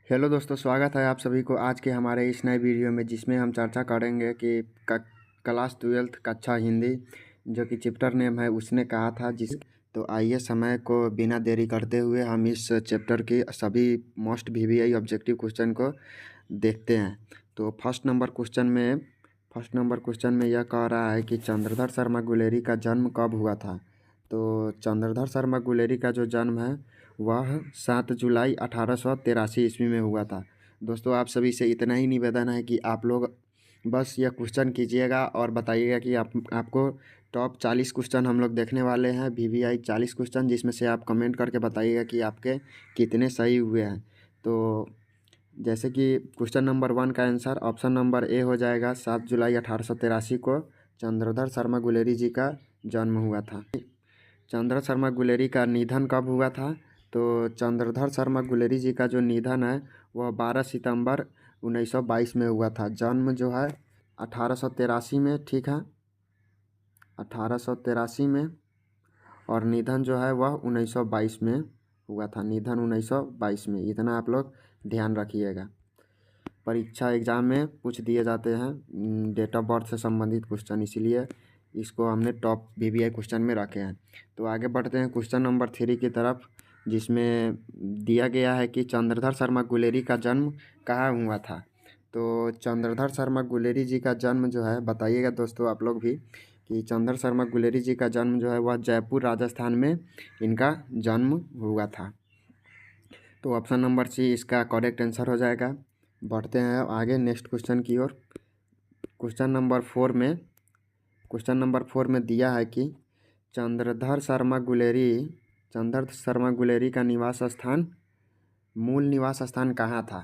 Hello दोस्तों, स्वागत है आप सभी को आज के हमारे इस नए वीडियो में, जिसमें हम चर्चा करेंगे कि क्लास 12th कक्षा हिंदी जो कि चैप्टर नेम है उसने कहा था जिस। तो आइए समय को बिना देरी करते हुए हम इस चैप्टर की सभी मोस्ट वीवीआई ऑब्जेक्टिव क्वेश्चन को देखते हैं। तो फर्स्ट नंबर क्वेश्चन में यह कह रहा है कि चंद्रधर शर्मा गुलेरी का जन्म कब हुआ था। तो चंद्रधर शर्मा गुलेरी का जो जन्म है वह 7 जुलाई 1883 ईस्वी में हुआ था। दोस्तों, आप सभी से इतना ही निवेदन है कि आप लोग बस यह क्वेश्चन कीजिएगा और बताइएगा कि आपको टॉप 40 क्वेश्चन हम लोग देखने वाले हैं, वीवीआई 40 क्वेश्चन, जिसमें से आप कमेंट करके बताइएगा कि आपके कितने सही हुए हैं। तो जैसे कि क्वेश्चन नंबर 1 का आंसर ऑप्शन नंबर ए हो जाएगा। 7 जुलाई 1883 को चंद्रधर शर्मा गुलेरी जी का जन्म हुआ था। चंद्र शर्मा गुलेरी का निधन कब हुआ था। तो चंद्रधर शर्मा गुलेरी जी का जो निधन है वह 12 सितंबर 1922 में हुआ था। जन्म जो है 1883 में, ठीक है, 1883 में, और निधन जो है वह 1922 में हुआ था। निधन 1922 में, इतना आप लोग ध्यान रखिएगा। परीक्षा एग्ज़ाम में पूछ दिए जाते हैं डेट ऑफ बर्थ से संबंधित क्वेश्चन, इसीलिए इसको हमने टॉप वीवीआई क्वेश्चन में रखे हैं। तो आगे बढ़ते हैं क्वेश्चन नंबर 3 की तरफ, जिसमें दिया गया है कि चंद्रधर शर्मा गुलेरी का जन्म कहाँ हुआ था। तो चंद्रधर शर्मा गुलेरी जी का जन्म जो है, बताइएगा दोस्तों आप लोग भी, कि चंद्र शर्मा गुलेरी जी का जन्म जो है वह जयपुर राजस्थान में इनका जन्म हुआ था। तो ऑप्शन नंबर सी इसका करेक्ट आंसर हो जाएगा। बढ़ते हैं आगे नेक्स्ट क्वेश्चन की ओर। क्वेश्चन नंबर 4 में दिया है कि चंद्रधर शर्मा गुलेरी का मूल निवास स्थान कहाँ था।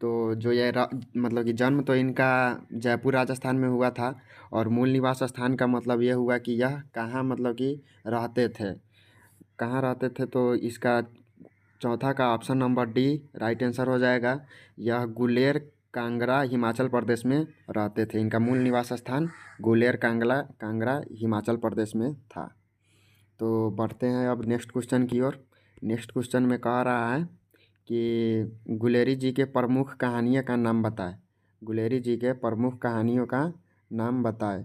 तो जो ये मतलब कि जन्म तो इनका जयपुर राजस्थान में हुआ था, और मूल निवास स्थान का मतलब ये हुआ कि यह कहाँ मतलब कि रहते थे, कहाँ रहते थे। तो इसका चौथा का option number D right answer हो जाएगा। यह गुलेर कांगड़ा हिमाचल प्रदेश में रहते थे। इनका मूल निवास स्थान गुलेर कांगड़ा हिमाचल प्रदेश में था। तो बढ़ते हैं अब नेक्स्ट क्वेश्चन की ओर। नेक्स्ट क्वेश्चन में कह रहा है कि गुलेरी जी के प्रमुख कहानियों का नाम बताएं। गुलेरी जी के प्रमुख कहानियों का नाम बताएं।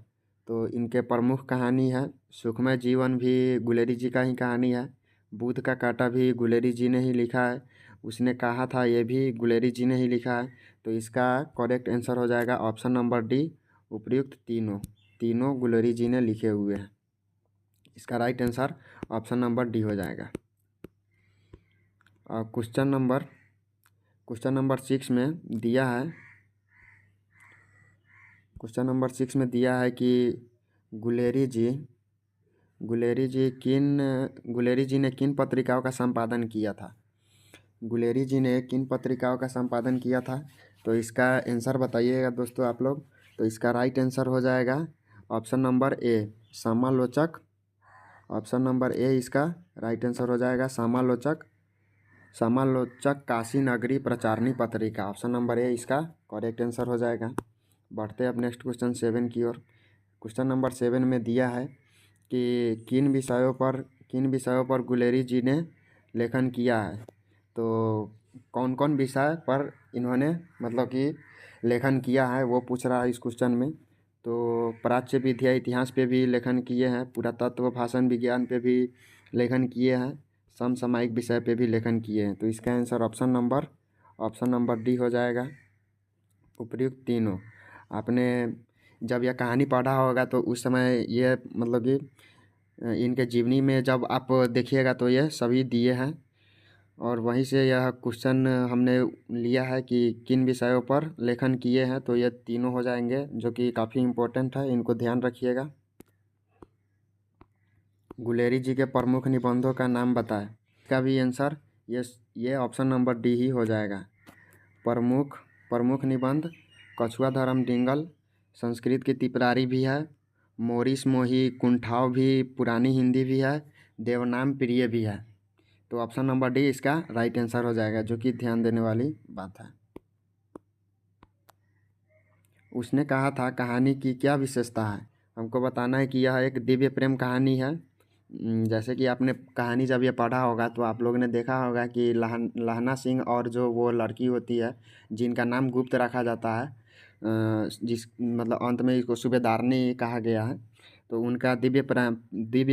तो इनके प्रमुख कहानी है सुखमय जीवन, भी गुलेरी जी का ही कहानी है। बुध का कांटा भी गुलेरी जी ने ही लिखा है। उसने कहा था, ये भी गुलेरी जी ने ही लिखा है। तो इसका करेक्ट आंसर हो जाएगा ऑप्शन नंबर डी, उपर्युक्त तीनों गुलेरी जी ने लिखे हुए हैं। इसका right answer option number D हो जाएगा। और क्वेश्चन नंबर 6 में दिया है। क्वेश्चन नंबर 6 में दिया है कि गुलेरी जी ने किन पत्रिकाओं का संपादन किया था। गुलेरी जी ने किन पत्रिकाओं का संपादन किया था। तो इसका आंसर बताइएगा दोस्तों आप लोग। तो इसका राइट आंसर हो जाएगा ऑप्शन नंबर ए, समालोचक। ऑप्शन नंबर ए इसका राइट आंसर हो जाएगा, समालोचक काशी नगरी प्रचारणी पत्रिका। ऑप्शन नंबर ए इसका करेक्ट आंसर हो जाएगा। बढ़ते अब नेक्स्ट क्वेश्चन 7 की ओर। क्वेश्चन नंबर 7 में दिया है कि किन विषयों पर गुलेरी जी ने लेखन किया है। तो कौन कौन विषय पर इन्होंने मतलब कि लेखन किया है वो पूछ रहा है इस क्वेश्चन में। तो प्राच्य विद्या इतिहास पे भी लेखन किए हैं, पुरातत्व भाषण विज्ञान पे भी लेखन किए हैं, समसामयिक विषय पे भी लेखन किए हैं। तो इसका आंसर ऑप्शन नंबर डी हो जाएगा, उपर्युक्त तीनों। आपने जब यह कहानी पढ़ा होगा तो उस समय ये मतलब कि इनके जीवनी में जब आप देखिएगा तो ये सभी दिए हैं। और वहीं से यह क्वेश्चन हमने लिया है कि किन विषयों पर लेखन किए हैं। तो ये तीनों हो जाएंगे, जो कि काफ़ी इम्पोर्टेंट है, इनको ध्यान रखिएगा। गुलेरी जी के प्रमुख निबंधों का नाम बताएं। इसका भी आंसर ये ऑप्शन नंबर डी ही हो जाएगा। प्रमुख निबंध कछुआ धर्म डिंगल, संस्कृत की तिपरारी भी है, मोरिस मोही कुंठाव भी पुरानी हिंदी भी है, देवनाम प्रिय भी है। तो ऑप्शन नंबर डी इसका राइट आंसर हो जाएगा, जो कि ध्यान देने वाली बात है। उसने कहा था कहानी की क्या विशेषता है। हमको बताना है कि यह एक दिव्य प्रेम कहानी है, जैसे कि आपने कहानी जब ये पढ़ा होगा तो आप लोगों ने देखा होगा कि लहना सिंह और जो वो लड़की होती है जिनका नाम गुप्त रखा जाता है, जिस मतलब अंत में इसको सूबेदारनी कहा गया है, तो उनका दिव्य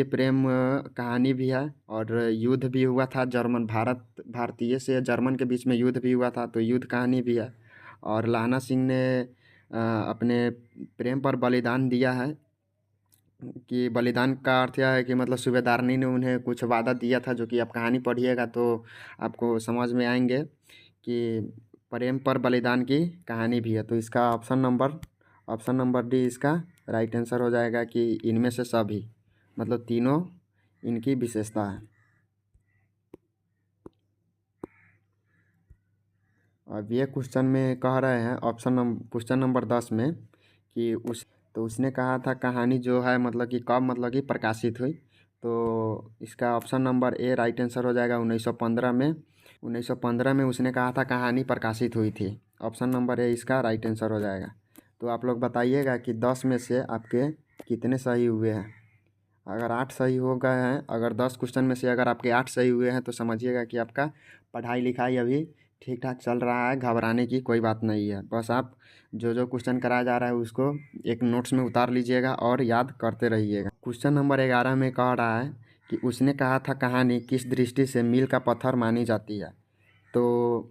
प्रेम कहानी भी है। और युद्ध भी हुआ था, भारतीय से जर्मन के बीच में युद्ध भी हुआ था, तो युद्ध कहानी भी है। और लहना सिंह ने अपने प्रेम पर बलिदान दिया है, कि बलिदान का अर्थ यह है कि मतलब सूबेदारनी ने उन्हें कुछ वादा दिया था, जो कि आप कहानी पढ़िएगा तो आपको समझ में आएंगे कि प्रेम पर बलिदान की कहानी भी है। तो इसका ऑप्शन नंबर डी इसका राइट आंसर हो जाएगा, कि इनमें से सभी मतलब तीनों इनकी विशेषता है। अब ये क्वेश्चन में कह रहे हैं क्वेश्चन नंबर 10 में कि उसने कहा था कहानी जो है मतलब कि कब मतलब कि प्रकाशित हुई। तो इसका option number A right answer हो जाएगा 1915 में। 1915 में उसने कहा था कहानी प्रकाशित हुई थी। ऑप्शन नंबर ए इसका राइट आंसर हो जाएगा। तो आप लोग बताइएगा कि 10 में से आपके कितने सही हुए हैं। अगर 8 सही हो गए हैं, अगर 10 क्वेश्चन में से अगर आपके 8 सही हुए हैं तो समझिएगा कि आपका पढ़ाई लिखाई अभी ठीक ठाक चल रहा है, घबराने की कोई बात नहीं है। बस आप जो जो क्वेश्चन कराया जा रहा है उसको एक नोट्स में उतार लीजिएगा और याद करते रहिएगा। क्वेश्चन नंबर 11 में कह रहा है कि उसने कहा था कहानी किस दृष्टि से मील का पत्थर मानी जाती है। तो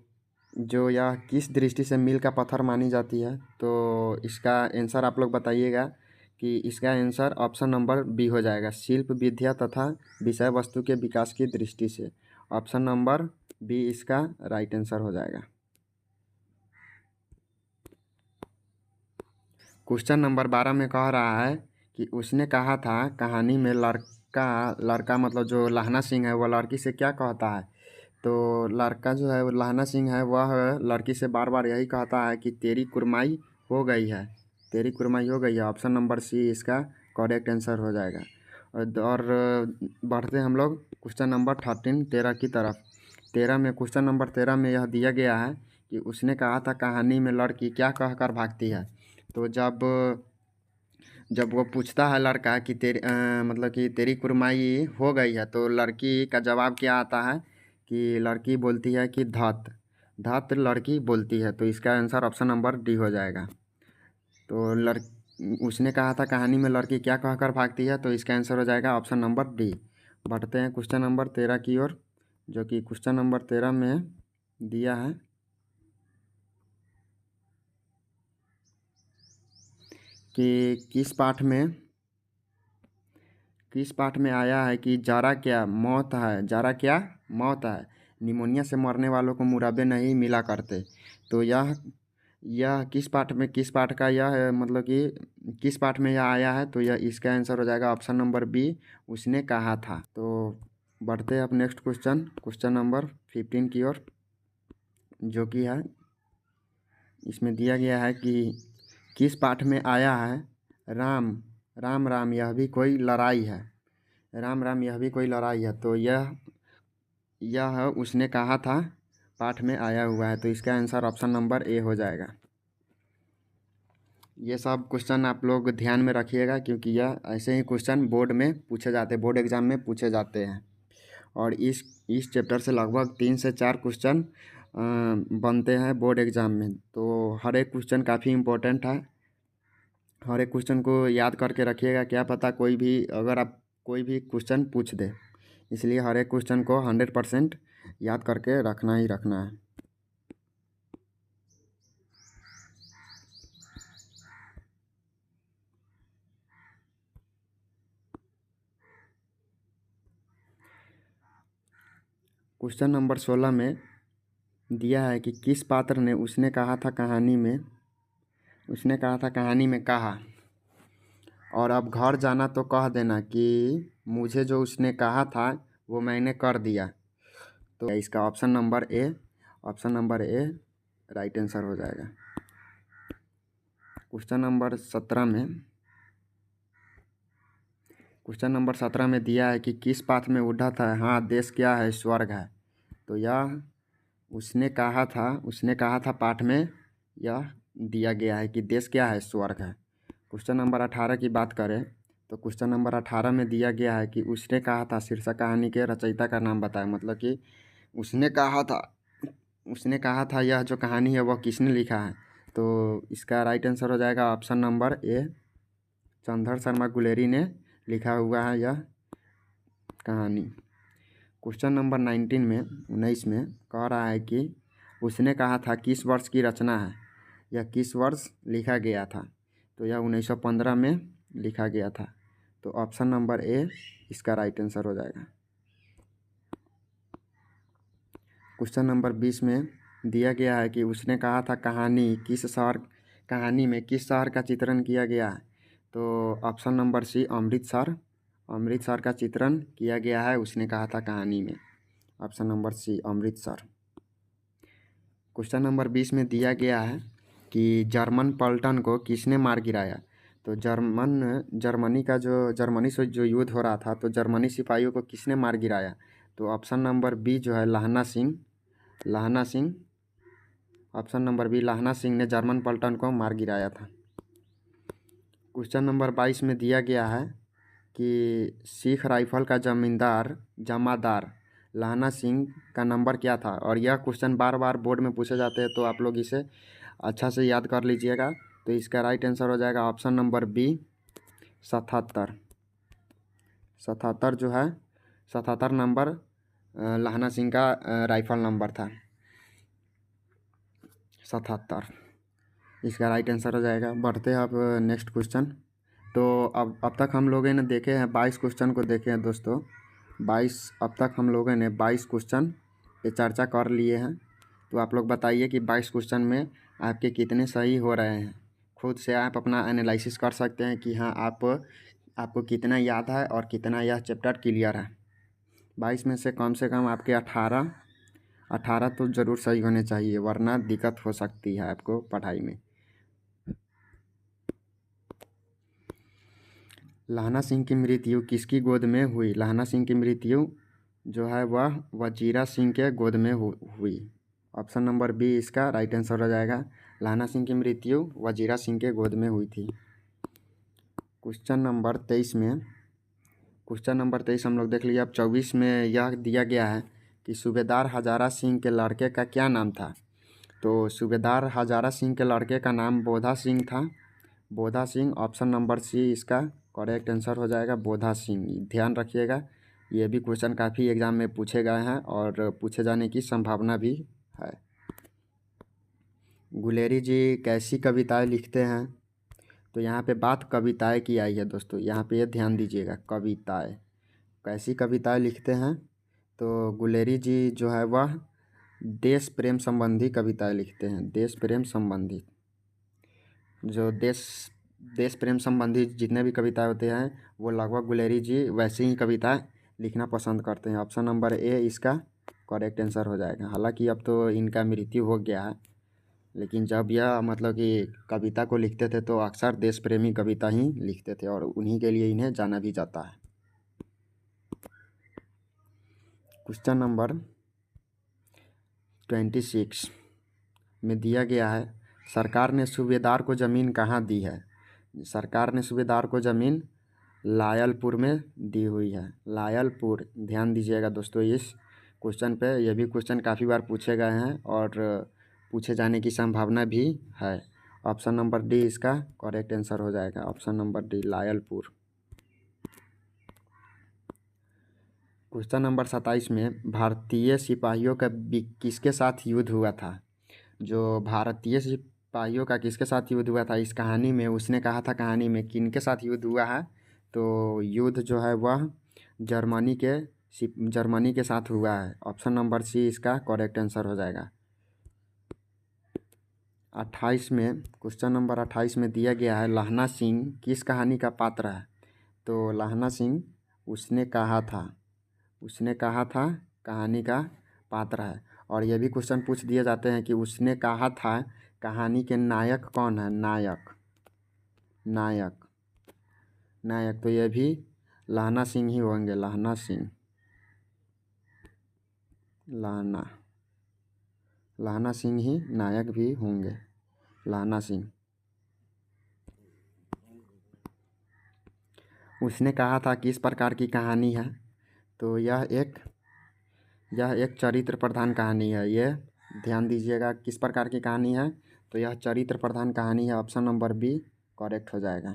जो यह किस दृष्टि से मील का पत्थर मानी जाती है, तो इसका आंसर आप लोग बताइएगा कि इसका आंसर ऑप्शन नंबर बी हो जाएगा, शिल्प विद्या तथा विषय वस्तु के विकास की दृष्टि से। ऑप्शन नंबर बी इसका राइट आंसर हो जाएगा। क्वेश्चन नंबर 12 में कह रहा है कि उसने कहा था कहानी में लड़का मतलब जो लहना सिंह है वह लड़की से क्या कहता है। तो लड़का जो है वो लहना सिंह है, वह लड़की से बार बार यही कहता है कि तेरी कुरमाई हो गई है, तेरी कुरमाई हो गई है। ऑप्शन नंबर सी इसका करेक्ट आंसर हो जाएगा। और बढ़ते हम लोग क्वेश्चन नंबर 13 की तरफ। 13 में यह दिया गया है कि उसने कहा था कहानी में लड़की क्या कहकर भागती है। तो जब वो पूछता है लड़का कि मतलब कि तेरी कुरमाई हो गई है, तो लड़की का जवाब क्या आता है कि लड़की बोलती है कि धत धत लड़की बोलती है। तो इसका आंसर ऑप्शन नंबर डी हो जाएगा। तो उसने कहा था कहानी में लड़की क्या कहकर भागती है, तो इसका आंसर हो जाएगा ऑप्शन नंबर डी। बढ़ते हैं क्वेश्चन नंबर 13 की ओर, जो कि क्वेश्चन नंबर 13 में दिया है कि किस पाठ में आया है कि जारा क्या मौत है, निमोनिया से मरने वालों को मुरब्बे नहीं मिला करते। तो यह किस पाठ का यह है, मतलब कि किस पाठ में यह आया है। तो यह इसका आंसर हो जाएगा ऑप्शन नंबर बी, उसने कहा था। तो बढ़ते हैं अब नेक्स्ट क्वेश्चन नंबर 15 की ओर, जो कि है इसमें दिया गया है कि किस पाठ में आया है राम राम राम यह भी कोई लड़ाई है, राम राम यह भी कोई लड़ाई है। तो यह उसने कहा था पाठ में आया हुआ है। तो इसका आंसर ऑप्शन नंबर ए हो जाएगा। ये सब क्वेश्चन आप लोग ध्यान में रखिएगा, क्योंकि यह ऐसे ही क्वेश्चन बोर्ड एग्जाम में पूछे जाते हैं। और इस चैप्टर से लगभग 3 से 4 क्वेश्चन बनते हैं बोर्ड एग्ज़ाम में। तो हर एक क्वेश्चन काफ़ी इम्पोर्टेंट है, हर एक क्वेश्चन को याद करके रखिएगा, क्या पता अगर आप कोई भी क्वेश्चन पूछ दे। इसलिए हर एक क्वेश्चन को 100% याद करके रखना ही रखना है। क्वेश्चन नंबर 16 में दिया है कि किस पात्र ने उसने कहा था कहानी में कहा, और अब घर जाना तो कह देना कि मुझे जो उसने कहा था वो मैंने कर दिया। तो इसका option number A right answer हो जाएगा। क्वेश्चन नंबर 17 में दिया है कि किस पाठ में उद्धत है हाँ देश क्या है स्वर्ग है। तो यह उसने कहा था पाठ में यह दिया गया है कि देश क्या है स्वर्ग है। क्वेश्चन नंबर 18 की बात करें तो क्वेश्चन नंबर 18 में दिया गया है कि उसने कहा था शीर्षक कहानी के रचयिता का नाम बताएं। मतलब कि उसने कहा था यह जो कहानी है वह किसने लिखा है। तो इसका राइट आंसर हो जाएगा option number A, Chandra Sharma Guleri ने लिखा हुआ है यह कहानी। क्वेश्चन नंबर 19 में कह रहा है कि उसने कहा था किस वर्ष की रचना है, यह किस वर्ष लिखा गया था। तो यह 1915 में लिखा गया था। तो ऑप्शन नंबर ए इसका राइट आंसर हो जाएगा। क्वेश्चन नंबर 20 में दिया गया है कि उसने कहा था कहानी में किस शहर का चित्रण किया गया है। तो ऑप्शन नंबर सी अमृतसर का चित्रण किया गया है उसने कहा था कहानी में। Option number C Amritsar. Question number 20 में दिया गया है कि जर्मन पलटन को किसने मार गिराया। तो जर्मनी से जो युद्ध हो रहा था तो जर्मनी सिपाहियों को किसने मार गिराया। तो ऑप्शन नंबर बी जो है Lahna Singh. Option number B Lahna Singh ने जर्मन पलटन को मार गिराया था। क्वेश्चन नंबर 22 में दिया गया है कि सिख राइफल का जमादार लाहना सिंह का नंबर क्या था। और यह क्वेश्चन बार बार बोर्ड में पूछे जाते हैं, तो आप लोग इसे अच्छा से याद कर लीजिएगा। तो इसका राइट आंसर हो जाएगा option number B 77। 77 number Lahna Singh का राइफल नंबर था 77। इसका राइट आंसर हो जाएगा। बढ़ते हैं अब नेक्स्ट क्वेश्चन। तो अब तक हम लोगों ने देखे हैं 22 क्वेश्चन को देखे हैं दोस्तों। अब तक हम लोगों ने 22 क्वेश्चन पे चर्चा कर लिए हैं। तो आप लोग बताइए कि 22 क्वेश्चन में आपके कितने सही हो रहे हैं। खुद से आप अपना एनालिसिस कर सकते हैं कि हाँ आपको कितना याद है और कितना यह चैप्टर क्लियर है। 22 में से कम आपके 18 तो ज़रूर सही होने चाहिए, वरना दिक्कत हो सकती है आपको पढ़ाई में। लाहना सिंह की मृत्यु किसकी गोद में हुई। लाहना सिंह की मृत्यु जो है वह वजीरा सिंह के गोद में हुई। ऑप्शन नंबर बी इसका राइट आंसर हो जाएगा। लाहना सिंह की मृत्यु वजीरा सिंह के गोद में हुई थी। क्वेश्चन नंबर 23 हम लोग देख लीजिए। अब 24 में यह दिया गया है कि सूबेदार हजारा सिंह के लड़के का क्या नाम था। तो सूबेदार हजारा सिंह के लड़के का नाम बोधा सिंह था। बोधा सिंह। ऑप्शन नंबर सी इसका करेक्ट आंसर हो जाएगा, बोधा सिंह। ध्यान रखिएगा, ये भी क्वेश्चन काफ़ी एग्जाम में पूछे गए हैं और पूछे जाने की संभावना भी है। गुलेरी जी कैसी कविताएं लिखते हैं। तो यहाँ पे बात कविताएं की आई है दोस्तों, यहाँ पे ये ध्यान दीजिएगा। कविताएं कैसी कविताएं लिखते हैं। तो गुलेरी जी जो है वह देश प्रेम संबंधी कविताएं लिखते हैं। देश प्रेम संबंधी जो देश प्रेम संबंधी जितने भी कविताएं होते हैं वो लगभग गुलेरी जी वैसी ही कविताएं लिखना पसंद करते हैं। ऑप्शन नंबर ए इसका करेक्ट आंसर हो जाएगा। हालांकि अब तो इनका मृत्यु हो गया है, लेकिन जब यह मतलब कि कविता को लिखते थे तो अक्सर देश प्रेमी कविता ही लिखते थे और उन्हीं के लिए इन्हें जाना भी जाता है। क्वेश्चन नंबर 26 में दिया गया है सरकार ने सूबेदार को ज़मीन कहाँ दी है। सरकार ने सूबेदार को ज़मीन लायलपुर में दी हुई है। लायलपुर। ध्यान दीजिएगा दोस्तों इस क्वेश्चन पे। यह भी क्वेश्चन काफ़ी बार पूछे गए हैं और पूछे जाने की संभावना भी है। ऑप्शन नंबर डी इसका करेक्ट आंसर हो जाएगा। Option number D Lyallpur. Question number 27 में भारतीय सिपाहियों का किसके साथ युद्ध हुआ था। जो भारतीय सिपाहियों का किसके साथ युद्ध हुआ था इस कहानी में, उसने कहा था कहानी में किनके साथ युद्ध हुआ है। तो युद्ध जो है वह जर्मनी के साथ हुआ है। ऑप्शन नंबर सी इसका करेक्ट आंसर हो जाएगा। 28 में क्वेश्चन नंबर 28 में दिया गया है लाहना सिंह किस कहानी का पात्र है। तो लाहना सिंह उसने कहा था कहानी का पात्र है। और यह भी क्वेश्चन पूछ दिए जाते हैं कि उसने कहा था कहानी के नायक कौन है। नायक तो यह भी लाहना सिंह ही होंगे। लाहना सिंह ही नायक भी होंगे। लाहना सिंह। उसने कहा था किस प्रकार की कहानी है। तो यह एक चरित्र प्रधान कहानी है। ये ध्यान दीजिएगा किस प्रकार की कहानी है। तो यह चरित्र प्रधान कहानी है। ऑप्शन नंबर बी करेक्ट हो जाएगा।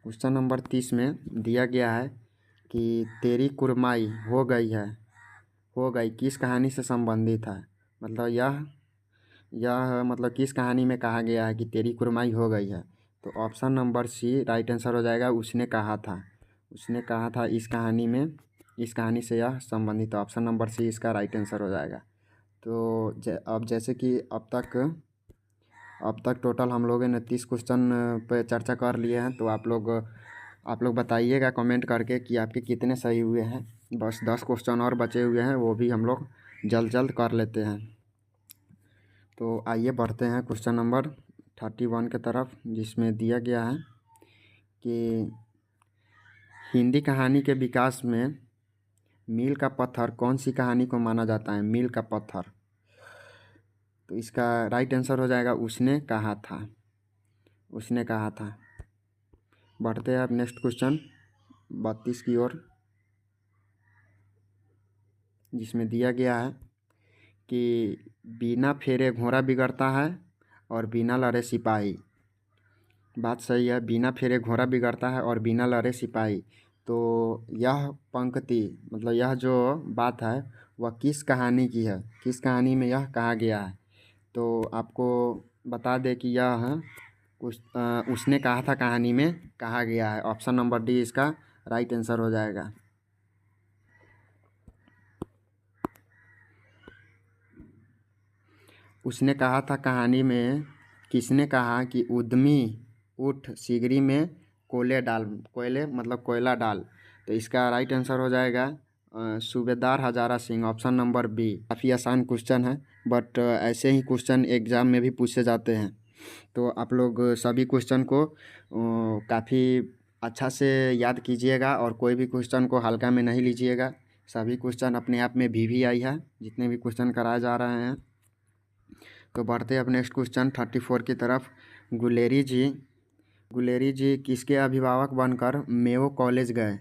क्वेश्चन नंबर 30 में दिया गया है कि तेरी कुरमाई हो गई किस कहानी से संबंधित है। मतलब यह मतलब किस कहानी में कहा गया है कि तेरी कुरमाई हो गई है। तो option number C right answer हो जाएगा। उसने कहा था इस कहानी से यह संबंधित है। ऑप्शन नंबर सी इसका राइट आंसर हो जाएगा। तो अब जैसे कि अब तक टोटल हम लोगों ने 30 क्वेश्चन पे चर्चा कर लिए हैं। तो आप लोग बताइएगा कमेंट करके कि आपके कितने सही हुए हैं। बस 10 क्वेश्चन और बचे हुए हैं, वो भी हम लोग जल्द कर लेते हैं। तो आइए बढ़ते हैं क्वेश्चन नंबर 31 के तरफ, जिसमें दिया गया है कि हिंदी कहानी के विकास में मील का पत्थर कौन सी कहानी को माना जाता है। मील का पत्थर, तो इसका राइट आंसर हो जाएगा उसने कहा था। बढ़ते हैं अब नेक्स्ट क्वेश्चन 32 की ओर, जिसमें दिया गया है कि बिना फेरे घोड़ा बिगड़ता है और बिना लड़े सिपाही। बात सही है, बिना फेरे घोड़ा बिगड़ता है और बिना लड़े सिपाही। तो यह पंक्ति मतलब यह जो बात है वह किस कहानी की है, किस कहानी में यह कहा गया है। तो आपको बता दें कि यह उसने कहा था कहानी में कहा गया है। ऑप्शन नंबर डी इसका राइट आंसर हो जाएगा। उसने कहा था कहानी में किसने कहा कि उद्यमी उठ सिगरी में कोयले मतलब कोयला डाल। तो इसका राइट आंसर हो जाएगा सूबेदार Hazara Singh. Option number B. काफ़ी आसान क्वेश्चन है, बट ऐसे ही क्वेश्चन एग्ज़ाम में भी पूछे जाते हैं। तो आप लोग सभी क्वेश्चन को काफ़ी अच्छा से याद कीजिएगा और कोई भी क्वेश्चन को हल्का में नहीं लीजिएगा। सभी क्वेश्चन अपने आप में वीवीआई है, जितने भी क्वेश्चन कराए जा रहे हैं। तो बढ़ते अब नेक्स्ट क्वेश्चन 34 की तरफ। गुलेरी जी किसके अभिभावक बनकर मेयो कॉलेज गए।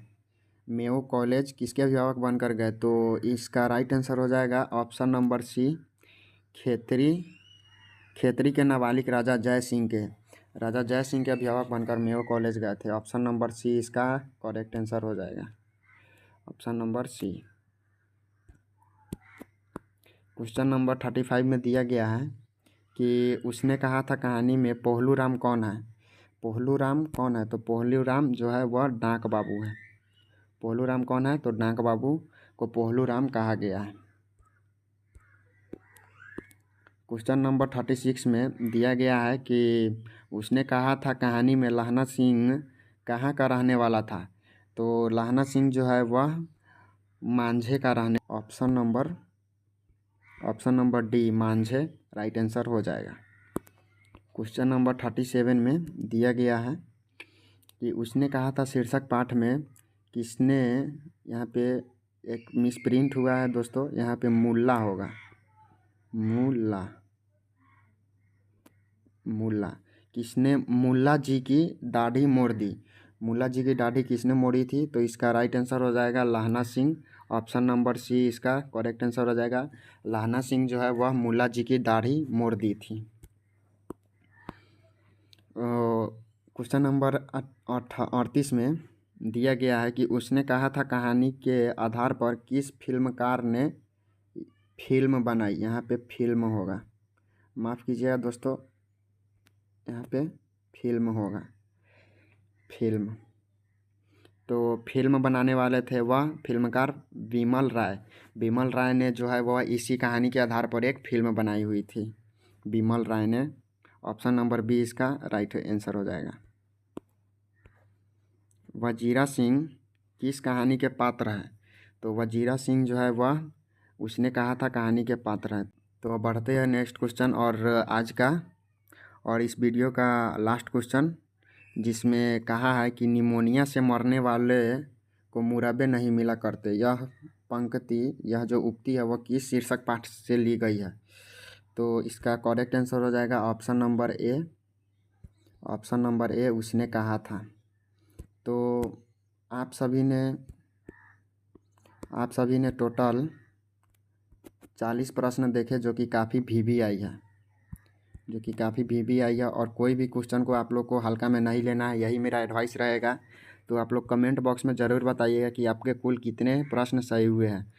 मेयो कॉलेज किसके अभिभावक बनकर गए। तो इसका राइट आंसर हो जाएगा ऑप्शन नंबर सी खेतरी के नाबालिग राजा जय सिंह के अभिभावक बनकर मेयो कॉलेज गए थे। ऑप्शन नंबर सी इसका करेक्ट आंसर हो जाएगा। Option number C. Question number 35 में दिया गया है कि उसने कहा था कहानी में पोहलू राम कौन है। पोहलू राम कौन है। तो पोहलू राम जो है वह डाक बाबू है। पोहलू राम कौन है। तो डाक बाबू को पोहलू राम कहा गया है। क्वेश्चन नंबर 36 में दिया गया है कि उसने कहा था कहानी में लहना सिंह कहाँ का रहने वाला था। तो लहना सिंह जो है वह मांझे का रहने। ऑप्शन नंबर डी मांझे राइट आंसर हो जाएगा। क्वेश्चन नंबर 37 में दिया गया है कि उसने कहा था शीर्षक पाठ में किसने, यहाँ पे एक मिसप्रिंट हुआ है दोस्तों, यहाँ पे मुल्ला होगा। मुल्ला किसने मुल्ला जी की दाढ़ी मोड़ दी। मुल्ला जी की दाढ़ी किसने मोड़ी थी। तो इसका राइट आंसर हो जाएगा लहना सिंह। ऑप्शन नंबर सी इसका करेक्ट आंसर हो जाएगा। लहना सिंह जो है वह मुल्ला जी की दाढ़ी मोड़ दी थी। क्वेश्चन नंबर 38 में दिया गया है कि उसने कहा था कहानी के आधार पर किस फिल्मकार ने फिल्म बनाई। यहाँ पे फिल्म होगा, माफ़ कीजिएगा दोस्तों, यहाँ पे फिल्म होगा। तो फिल्म बनाने वाले थे वह फिल्मकार विमल राय ने जो है वह इसी कहानी के आधार पर एक फिल्म बनाई हुई थी। विमल राय ने। ऑप्शन नंबर बी इसका राइट आंसर हो जाएगा। वजीरा सिंह किस कहानी के पात्र हैं। तो वजीरा सिंह जो है वह उसने कहा था कहानी के पात्र हैं। तो बढ़ते हैं नेक्स्ट क्वेश्चन और आज का और इस वीडियो का लास्ट क्वेश्चन, जिसमें कहा है कि निमोनिया से मरने वाले को मुरब्बे नहीं मिला करते। यह पंक्ति, यह जो उक्ति है वह किस शीर्षक पाठ से ली गई है। तो इसका करेक्ट आंसर हो जाएगा ऑप्शन नंबर ए उसने कहा था। तो आप सभी ने टोटल 40 प्रश्न देखे, जो कि काफ़ी वीवी आई है। और कोई भी क्वेश्चन को आप लोग को हल्का में नहीं लेना है, यही मेरा एडवाइस रहेगा। तो आप लोग कमेंट बॉक्स में ज़रूर बताइएगा कि आपके कुल कितने प्रश्न सही हुए हैं।